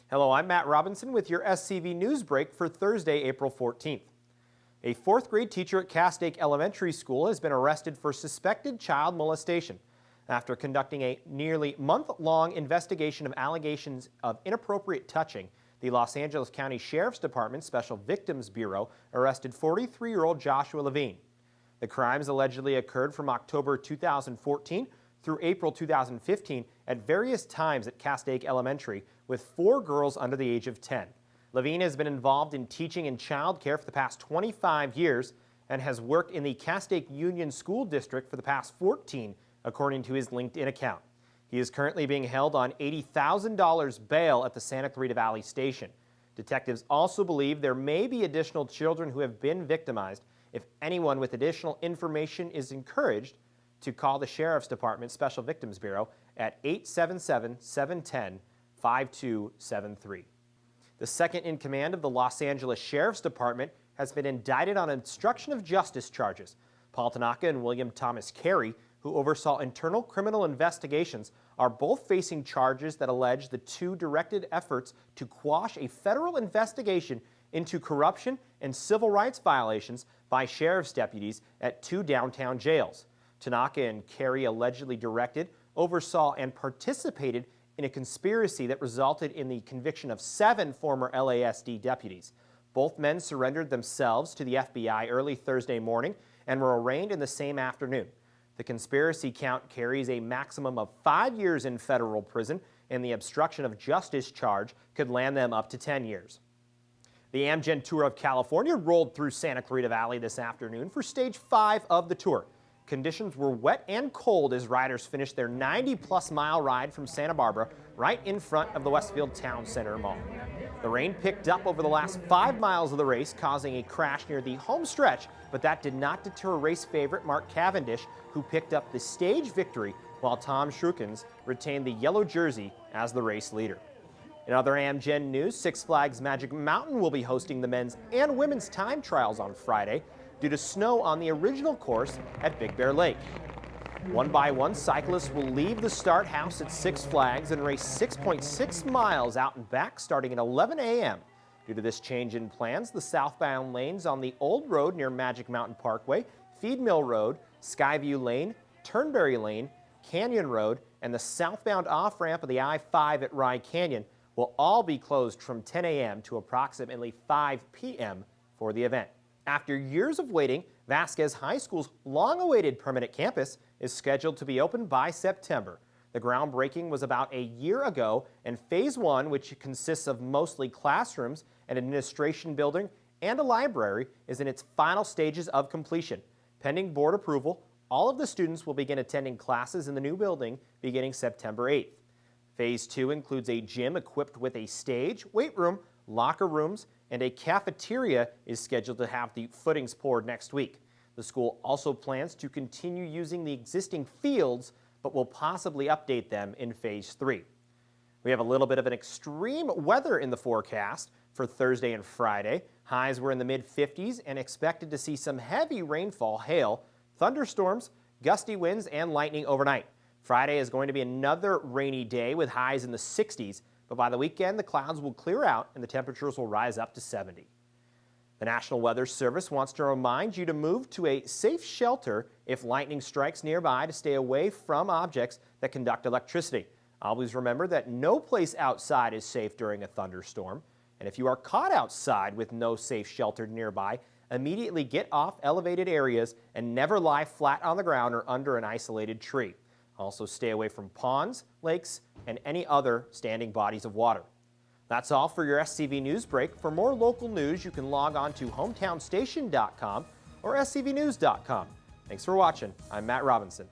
Hello, I'm Matt Robinson with your SCV NewsBreak for Thursday, April 14th. A fourth grade teacher at Castake Elementary School has been arrested for suspected child molestation after conducting a nearly month-long investigation of allegations of inappropriate touching. The Los Angeles County Sheriff's Department Special Victims Bureau arrested 43-year-old Joshua Levine. The crimes allegedly occurred from October 2014 through April 2015 at various times at Castake Elementary with 4 girls under the age of 10. Levine has been involved in teaching and child care for the past 25 years and has worked in the Castake Union School District for the past 14, according to his LinkedIn account. He is currently being held on $80,000 bail at the Santa Clarita Valley Station. Detectives also believe there may be additional children who have been victimized. If anyone with additional information is encouraged to call the Sheriff's Department Special Victims Bureau at 877-710-5273. The second in command of the Los Angeles Sheriff's Department has been indicted on obstruction of justice charges. Paul Tanaka and William Thomas Carey, who oversaw internal criminal investigations, are both facing charges that allege the two directed efforts to quash a federal investigation into corruption and civil rights violations by sheriff's deputies at 2 downtown jails. Tanaka and Carey allegedly directed, oversaw, and participated in a conspiracy that resulted in the conviction of 7 former LASD deputies. Both men surrendered themselves to the FBI early Thursday morning and were arraigned in the same afternoon. The conspiracy count carries a maximum of 5 years in federal prison, and the obstruction of justice charge could land them up to 10 years. The Amgen Tour of California rolled through Santa Clarita Valley this afternoon for stage 5 of the tour. Conditions were wet and cold as riders finished their 90-plus mile ride from Santa Barbara right in front of the Westfield Town Center Mall. The rain picked up over the last 5 miles of the race, causing a crash near the home stretch, but that did not deter race favorite Mark Cavendish, who picked up the stage victory, while Tom Schroekens retained the yellow jersey as the race leader. In other Amgen news, Six Flags Magic Mountain will be hosting the men's and women's time trials on Friday due to snow on the original course at Big Bear Lake. One by one, cyclists will leave the start house at Six Flags and race 6.6 miles out and back starting at 11 a.m. Due to this change in plans, the southbound lanes on the Old Road near Magic Mountain Parkway, Feed Mill Road, Skyview Lane, Turnberry Lane, Canyon Road, and the southbound off-ramp of the I-5 at Rye Canyon will all be closed from 10 a.m. to approximately 5 p.m. for the event. After years of waiting, Vasquez High School's long-awaited permanent campus is scheduled to be open by September. The groundbreaking was about a year ago, and Phase 1, which consists of mostly classrooms, an administration building, and a library, is in its final stages of completion. Pending board approval, all of the students will begin attending classes in the new building beginning September 8th. Phase 2 includes a gym equipped with a stage, weight room, locker rooms, and a cafeteria is scheduled to have the footings poured next week. The school also plans to continue using the existing fields, but will possibly update them in Phase 3. We have a little bit of an extreme weather in the forecast for Thursday and Friday. Highs were in the mid-50s and expected to see some heavy rainfall, hail, thunderstorms, gusty winds, and lightning overnight. Friday is going to be another rainy day with highs in the 60s, but by the weekend, the clouds will clear out and the temperatures will rise up to 70. The National Weather Service wants to remind you to move to a safe shelter if lightning strikes nearby, to stay away from objects that conduct electricity. Always remember that no place outside is safe during a thunderstorm. And if you are caught outside with no safe shelter nearby, immediately get off elevated areas and never lie flat on the ground or under an isolated tree. Also stay away from ponds, lakes, and any other standing bodies of water. That's all for your SCV NewsBreak. For more local news, you can log on to hometownstation.com or scvnews.com. Thanks for watching. I'm Matt Robinson.